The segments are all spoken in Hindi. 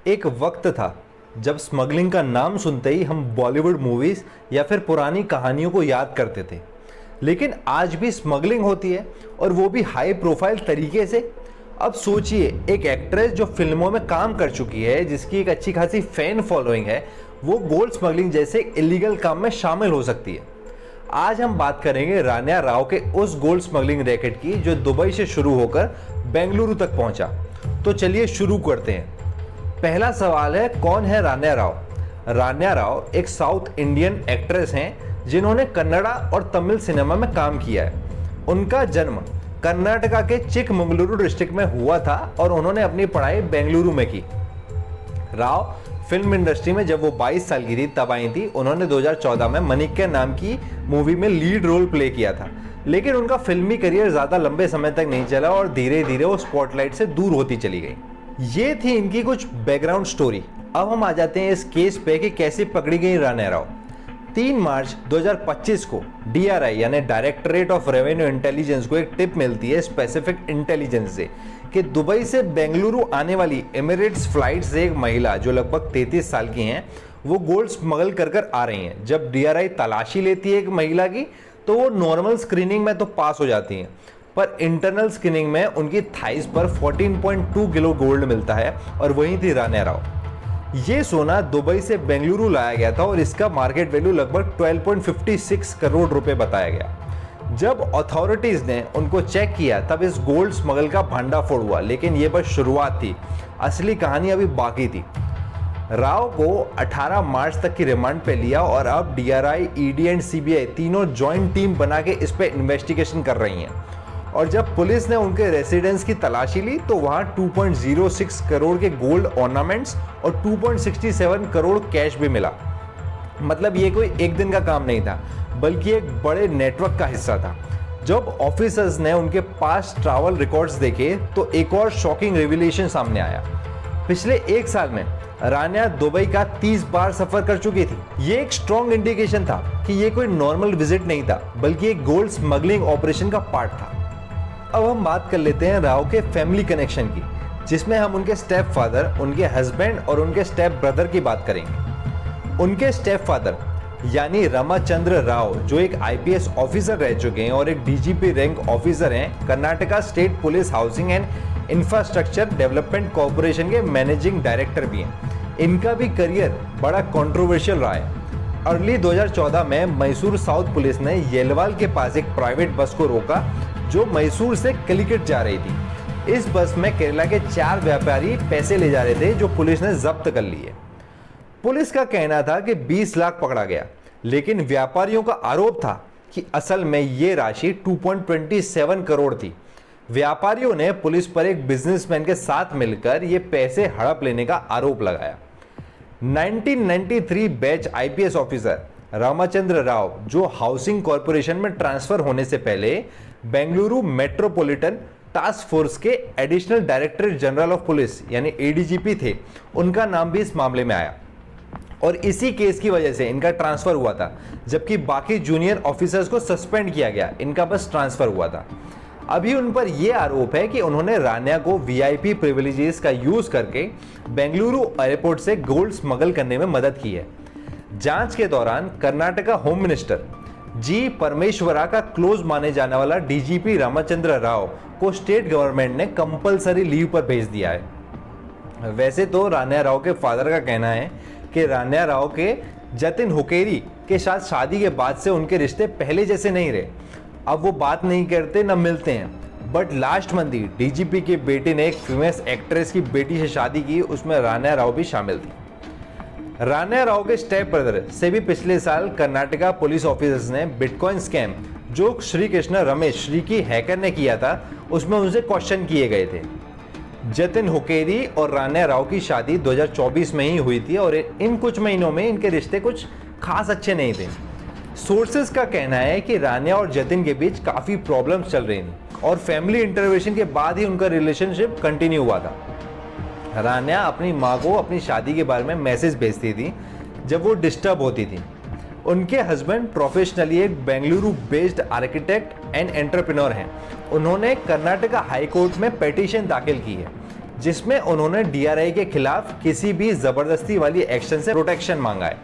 एक वक्त था जब स्मगलिंग का नाम सुनते ही हम बॉलीवुड मूवीज या फिर पुरानी कहानियों को याद करते थे। लेकिन आज भी स्मगलिंग होती है, और वो भी हाई प्रोफाइल तरीके से। अब सोचिए, एक एक्ट्रेस जो फिल्मों में काम कर चुकी है, जिसकी एक अच्छी खासी फैन फॉलोइंग है, वो गोल्ड स्मगलिंग जैसे इलीगल काम में शामिल हो सकती है। आज हम बात करेंगे रान्या राव के उस गोल्ड स्मगलिंग रैकेट की जो दुबई से शुरू होकर बेंगलुरु तक पहुंचा। तो चलिए शुरू करते हैं। पहला सवाल है, कौन है रान्या राव? रान्या राव एक साउथ इंडियन एक्ट्रेस हैं जिन्होंने कन्नड़ा और तमिल सिनेमा में काम किया है। उनका जन्म कर्नाटका के चिकमंगलुरु डिस्ट्रिक्ट में हुआ था और उन्होंने अपनी पढ़ाई बेंगलुरु में की। राव फिल्म इंडस्ट्री में जब वो 22 साल की थी तब आई थी। उन्होंने 2014 में मनिक्के नाम की मूवी में लीड रोल प्ले किया था, लेकिन उनका फिल्मी करियर ज़्यादा लंबे समय तक नहीं चला और धीरे धीरे वो स्पॉटलाइट से दूर होती चली गई। ये थी इनकी कुछ बैकग्राउंड स्टोरी। अब हम आ जाते हैं इस केस पे कि कैसे पकड़ी गई रान्या राव। 3 मार्च 2025 को DRI यानी डायरेक्टरेट ऑफ रेवेन्यू इंटेलिजेंस को एक टिप मिलती है स्पेसिफिक इंटेलिजेंस से कि दुबई से बेंगलुरु आने वाली एमिरेट्स फ्लाइट से एक महिला जो लगभग 33 साल की हैं, वो गोल्ड स्मगल कर आ रही हैं। जब DRI तलाशी लेती है एक महिला की, तो वो नॉर्मल स्क्रीनिंग में तो पास हो जाती हैं, पर इंटरनल स्क्रीनिंग में उनकी थाइस पर 14.2 किलो गोल्ड मिलता है, और वही थी रान्या राव। ये सोना दुबई से बेंगलुरु लाया गया था और इसका मार्केट वैल्यू लगभग 12.56 करोड़ रुपए बताया गया। जब अथॉरिटीज ने उनको चेक किया तब इस गोल्ड स्मगल का भंडाफोड़ हुआ, लेकिन ये बस शुरुआत थी, असली कहानी अभी बाकी थी। राव को 18 मार्च तक की रिमांड पे लिया और अब DRI, ED एंड CBI तीनों ज्वाइंट टीम बना के इस पे इन्वेस्टिगेशन कर रही हैं। और जब पुलिस ने उनके रेसिडेंस की तलाशी ली तो वहां 2.06 करोड़ के गोल्ड ऑर्नामेंट्स और 2.67 करोड़ कैश भी मिला। मतलब ये कोई एक दिन का काम नहीं था, बल्कि एक बड़े नेटवर्क का हिस्सा था। जब ऑफिसर्स ने उनके पास ट्रैवल रिकॉर्ड्स देखे तो एक और शॉकिंग रिवीलेशन सामने आया। पिछले 1 साल में रान्या दुबई का 30 बार सफर कर चुकी थी। ये एक स्ट्रॉन्ग इंडिकेशन था कि ये कोई नॉर्मल विजिट नहीं था, बल्कि एक गोल्ड स्मगलिंग ऑपरेशन का पार्ट था। अब हम बात कर लेते हैं राव के फैमिली कनेक्शन की, जिसमें हम उनके स्टेप फादर, उनके हस्बैंड और उनके स्टेप ब्रदर की बात करेंगे। उनके स्टेप फादर यानी रामचंद्र राव, जो एक IPS ऑफिसर रह चुके हैं और एक DGP रैंक ऑफिसर हैं, Karnataka state police housing and infrastructure development corporation के मैनेजिंग डायरेक्टर भी हैं। इनका भी करियर बड़ा कंट्रोवर्शियल रहा है। अर्ली 2014 में मैसूर साउथ पुलिस ने येलवाल के पास एक प्राइवेट बस को रोका जो मैसूर से कलिकट जा रही थी। इस बस में केरला के 4 व्यापारी पैसे ले जा रहे थे जो पुलिस ने जब्त कर लिए। पुलिस का कहना था कि 20 लाख पकड़ा गया, लेकिन व्यापारियों का आरोप था कि असल में ये राशि 2.27 करोड़ थी। व्यापारियों ने पुलिस पर एक बिजनेसमैन के साथ मिलकर ये पैसे हड़प लेने का आरोप लगाया। 1993 batch IPS officer Ramchandra Rao, जो हाउसिंग कॉर्पोरेशन में ट्रांसफर होने से पहले बेंगलुरु मेट्रोपॉलिटन टास्क फोर्स के additional director general of police यानी ADGP थे, उनका नाम भी इस मामले में आया और इसी केस की वजह से इनका ट्रांसफर हुआ था। जबकि बाकी जूनियर ऑफिसर्स को सस्पेंड किया गया, इनका बस ट्रांसफर हुआ था। अभी उन पर यह आरोप है कि उन्होंने रान्या को VIP प्रिविलेजेस का यूज करके बेंगलुरु एयरपोर्ट से गोल्ड स्मगल करने में मदद की है। जांच के दौरान कर्नाटका होम मिनिस्टर G परमेश्वरा का क्लोज माने जाने वाला DGP रामचंद्र राव को स्टेट गवर्नमेंट ने कंपलसरी लीव पर भेज दिया है। वैसे तो रान्या राव के फादर का कहना है कि रान्या राव के जतिन हुकेरी के साथ शादी के बाद से उनके रिश्ते पहले जैसे नहीं रहे। अब वो बात नहीं करते, न मिलते हैं। But last month he DGP के बेटे ने एक फेमस एक्ट्रेस की बेटी से शादी की, उसमें रान्या राव भी शामिल थी। रान्या राव के स्टेप ब्रदर से भी पिछले साल कर्नाटका पुलिस ऑफिसर्स ने बिटकॉइन स्कैम जो श्री कृष्ण रमेश श्री की हैकर ने किया था, उसमें उनसे क्वेश्चन किए गए थे। जतिन हुकेरी और रान्या राव की शादी 2024 में ही हुई थी और इन कुछ महीनों में इनके रिश्ते कुछ खास अच्छे नहीं थे। सोर्सेज का कहना है कि रान्या और जतिन के बीच काफ़ी प्रॉब्लम्स चल रही थी और फैमिली इंटरवेंशन के बाद ही उनका रिलेशनशिप कंटिन्यू हुआ था। रान्या अपनी माँ को अपनी शादी के बारे में मैसेज भेजती थी जब वो डिस्टर्ब होती थी। उनके हस्बैंड प्रोफेशनली एक Bengaluru based architect and entrepreneur हैं। उन्होंने कर्नाटका हाई कोर्ट में पिटीशन दाखिल की है। जिसमें उन्होंने डीआरआई के खिलाफ किसी भी जबरदस्ती वाली एक्शन से प्रोटेक्शन मांगा है।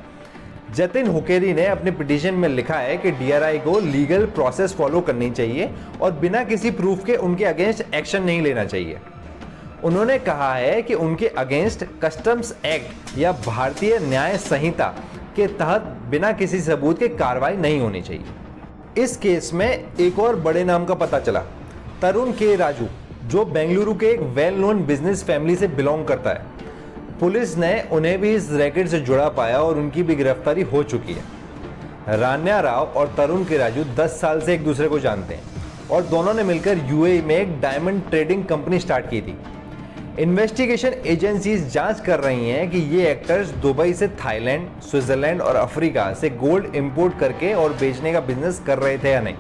जतिन हुकेरी ने अपने पिटीशन में लिखा है कि डीआरआई को लीगल प्रोसेस फॉलो करनी चाहिए और बिना किसी प्रूफ के उनके अगेंस्ट एक्शन नहीं लेना चाहिए। उन्होंने कहा है कि उनके अगेंस्ट कस्टम्स एक्ट या भारतीय न्याय संहिता के तहत बिना किसी सबूत के कार्रवाई नहीं होनी चाहिए। इस केस में एक और बड़े नाम का पता चला, तरुण के राजू, जो बेंगलुरु के एक वेल नोन बिजनेस फैमिली से बिलोंग करता है। पुलिस ने उन्हें भी इस रैकेट से जुड़ा पाया और उनकी भी गिरफ्तारी हो चुकी है। रान्या राव और तरुण के राजू 10 साल से एक दूसरे को जानते हैं और दोनों ने मिलकर यूएई में एक डायमंड ट्रेडिंग कंपनी स्टार्ट की थी। इन्वेस्टिगेशन एजेंसीज जांच कर रही हैं कि ये एक्टर्स दुबई से थाईलैंड, स्विट्जरलैंड और अफ्रीका से गोल्ड इंपोर्ट करके और बेचने का बिजनेस कर रहे थे या नहीं।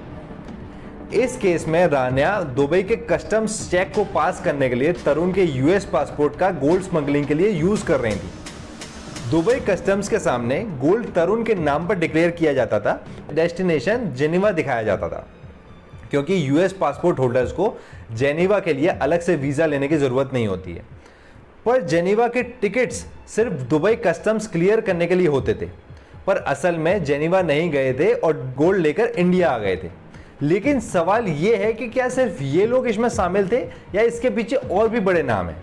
इस केस में रान्या दुबई के कस्टम्स चेक को पास करने के लिए तरुण के यूएस पासपोर्ट का गोल्ड स्मगलिंग के लिए यूज कर रही थी। दुबई कस्टम्स के सामने गोल्ड तरुण के नाम पर डिक्लेयर किया जाता था, डेस्टिनेशन जेनेवा दिखाया जाता था, क्योंकि यूएस पासपोर्ट होल्डर्स को जेनेवा के लिए अलग से वीजा लेने की जरूरत नहीं होती है। पर जेनेवा के टिकट्स सिर्फ दुबई कस्टम्स क्लियर करने के लिए होते थे, पर असल में जेनेवा नहीं गए थे और गोल्ड लेकर इंडिया आ गए थे। लेकिन सवाल यह है कि क्या सिर्फ ये लोग इसमें शामिल थे या इसके पीछे और भी बड़े नाम हैं।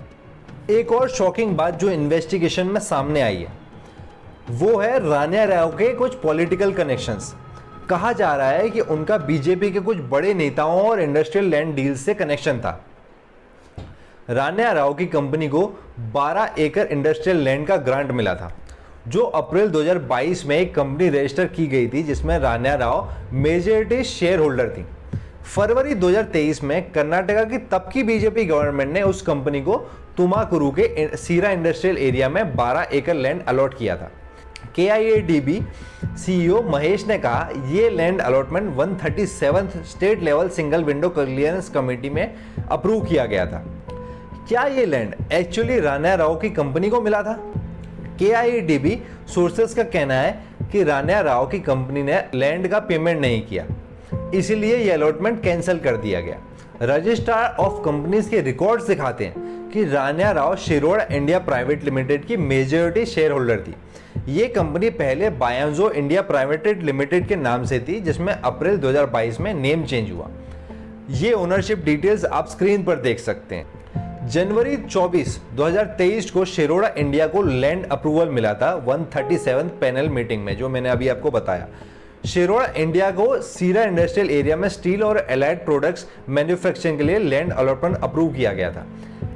एक और शॉकिंग बात जो इन्वेस्टिगेशन में सामने आई है वो है रान्या राव के कुछ पॉलिटिकल कनेक्शंस। कहा जा रहा है कि उनका बीजेपी के कुछ बड़े नेताओं और इंडस्ट्रियल लैंड डील से कनेक्शन था। रान्या राव की कंपनी को 12 एकड़ इंडस्ट्रियल लैंड का ग्रांट मिला था, जो अप्रैल 2022 में एक कंपनी रजिस्टर की गई थी जिसमें रान्या राव मेजॉरिटी शेयर होल्डर थी। फरवरी 2023 में कर्नाटका की तब की बीजेपी गवर्नमेंट ने उस कंपनी को तुमाकुरु के सीरा इंडस्ट्रियल एरिया में 12 एकड़ लैंड अलॉट किया था। KIADB CEO महेश ने कहा यह land allotment 137th state level single window clearance committee में अप्रूव किया गया था। क्या यह लैंड एक्चुअली रान्या राव की कंपनी को मिला था? KIADB सोर्सेस का कहना है कि रान्या राव की कंपनी ने लैंड का पेमेंट नहीं किया, इसीलिए यह अलॉटमेंट कैंसिल कर दिया गया। रजिस्ट्रार ऑफ कंपनीज के रिकॉर्ड्स दिखाते हैं कि Ranya Rao Shiroda India private limited की मेजॉरिटी शेयर होल्डर थी। ये कंपनी पहले बायांजो इंडिया प्राइवेट लिमिटेड के नाम से थी, जिसमें अप्रैल 2022 में नेम चेंज हुआ। ये ओनरशिप डिटेल्स आप स्क्रीन पर देख सकते हैं। जनवरी 24, 2023 को शिरोड़ा इंडिया को लैंड अप्रूवल मिला था 137 पैनल मीटिंग में, जो मैंने अभी आपको बताया। शिरोड़ा इंडिया को सीरा इंडस्ट्रियल एरिया में स्टील और एलाइड प्रोडक्ट्स मैन्युफैक्चरिंग के लिए लैंड अलॉटमेंट अप्रूव किया गया था।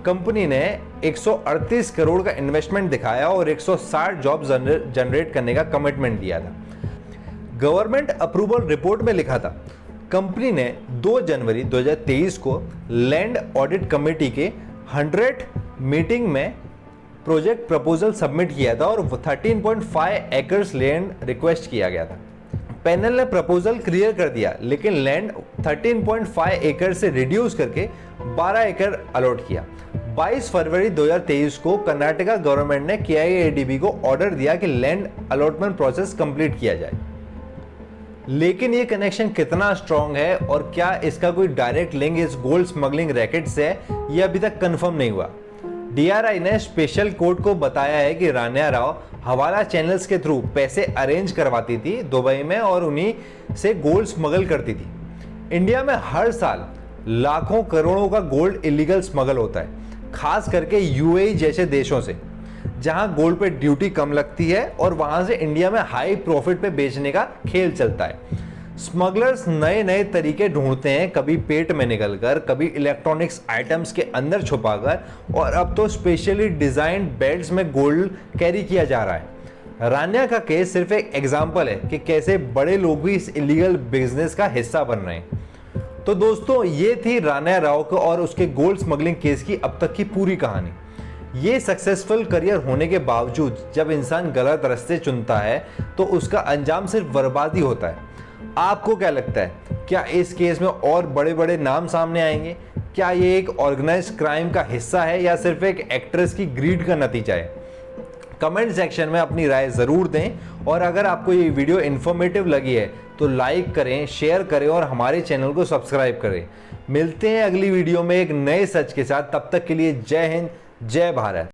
कंपनी ने 138 करोड़ का इन्वेस्टमेंट दिखाया और 160 जॉब जनरेट करने का कमिटमेंट दिया था। गवर्नमेंट अप्रूवल रिपोर्ट में लिखा था कंपनी ने 2 जनवरी 2023 को लैंड ऑडिट कमेटी के 100 मीटिंग में प्रोजेक्ट प्रपोजल सबमिट किया था और 13.5 एकर्स लैंड रिक्वेस्ट किया गया था। पैनल ने प्रपोजल क्लियर कर दिया, लेकिन लैंड 13.5 एकड़ से रिड्यूस करके 12 एकड़ अलॉट किया। 22 फरवरी 2023 को कर्नाटका गवर्नमेंट ने KIADB को ऑर्डर दिया कि लैंड अलॉटमेंट प्रोसेस कंप्लीट किया जाए। लेकिन ये कनेक्शन कितना स्ट्रांग है और क्या इसका कोई डायरेक्ट लिंक इस गोल्ड स्मगलिंग रैकेट से है, ये अभी तक कंफर्म नहीं हुआ। DRI ने स्पेशल कोर्ट को बताया है कि रान्या राव हवाला चैनल्स के थ्रू पैसे अरेंज करवाती थी दुबई में और उन्हीं से गोल्ड स्मगल करती थी। इंडिया में हर साल लाखों करोड़ों का गोल्ड इलीगल स्मगल होता है, खास करके UAE जैसे देशों से, जहां गोल्ड पे ड्यूटी कम लगती है और वहां से इंडिया में हाई प्रॉफिट पे बेचने का खेल चलता है। स्मगलर्स नए नए तरीके ढूंढते हैं, कभी पेट में निकलकर, कभी इलेक्ट्रॉनिक्स आइटम्स के अंदर छुपाकर, और अब तो स्पेशली डिजाइन्ड बेल्ट्स में गोल्ड कैरी किया जा रहा है। रान्या का केस सिर्फ एक एग्जांपल है कि कैसे बड़े लोग भी इस इलीगल बिजनेस का हिस्सा बन रहे हैं। तो दोस्तों, ये थी रान्या राव को और उसके गोल्ड स्मगलिंग केस की अब तक की पूरी कहानी। ये सक्सेसफुल करियर होने के बावजूद जब इंसान गलत रास्ते चुनता है तो उसका अंजाम सिर्फ बर्बादी होता है। आपको क्या लगता है, क्या इस केस में और बड़े बड़े नाम सामने आएंगे? क्या ये एक ऑर्गेनाइज्ड क्राइम का हिस्सा है या सिर्फ एक एक्ट्रेस की ग्रीड का नतीजा है? कमेंट सेक्शन में अपनी राय ज़रूर दें, और अगर आपको ये वीडियो इन्फॉर्मेटिव लगी है तो लाइक करें, शेयर करें और हमारे चैनल को सब्सक्राइब करें। मिलते हैं अगली वीडियो में एक नए सच के साथ। तब तक के लिए जय हिंद, जय भारत।